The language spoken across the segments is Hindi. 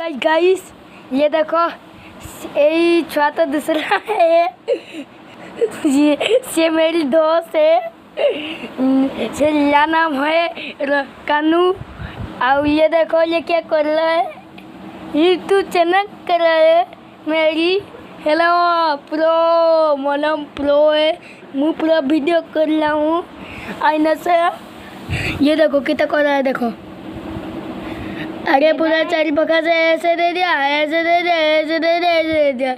गाइस ये देखो यही छोटा दूसरा है ये मेरी दोस्त है नाम है कानू। और ये देखो ये क्या कर रहा है, ये तू चनक कर रहा है मेरी। हेलो प्रो मोलम प्रो है, मैं पूरा वीडियो कर रहा हूँ आईना से। ये देखो कितना कर रहा है, देखो। अरे पूरा चारी पका से ऐसे दे दिया, ऐसे दे दिया, ऐसे दे दिया, ऐसे दे दिया,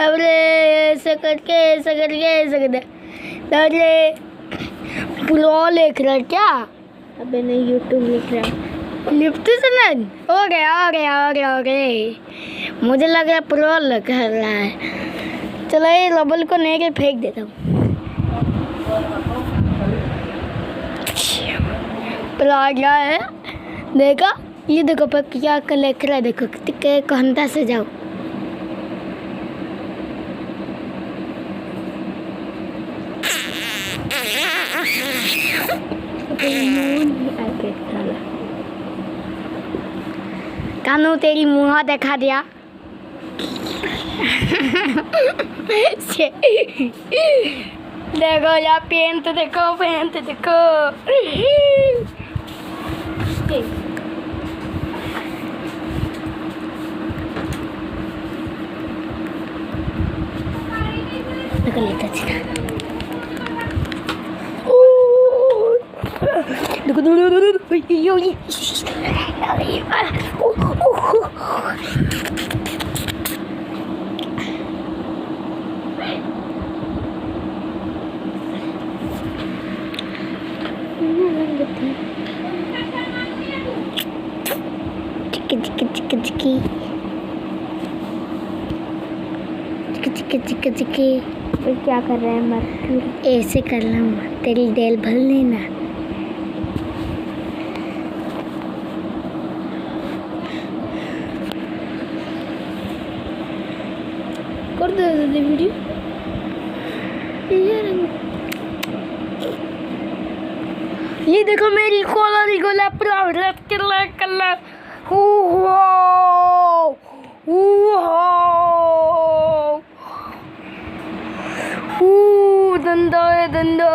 अब ऐसे करके ऐसे करके ऐसे कर दिया। अरे प्रो लिख रहा है क्या? अबे नहीं, यूट्यूब लिख रहा है। लिफ्ट से नहीं हो गया, हो गया, हो गया, हो गया। मुझे लग रहा है प्रो लग रहा है। चलो ये रबल को नहीं के फेंक देता हूँ। प्रो आ गया है, देखा? ये देखो पर क्या लिख रहा है, देखो कितने कहता से जाओ। कानू तेरी मुँह देखा दिया। देखो यार पेन तो देखो, पेन तो देखो। चिकी क्या कर रहे हैं? मत ऐसे कर रहा हूँ, तेरी दिल भर लेना। कर दे वीडियो। ये देखो मेरी कॉलर गोला पूरा कलर कलर। दंडो है दंडो।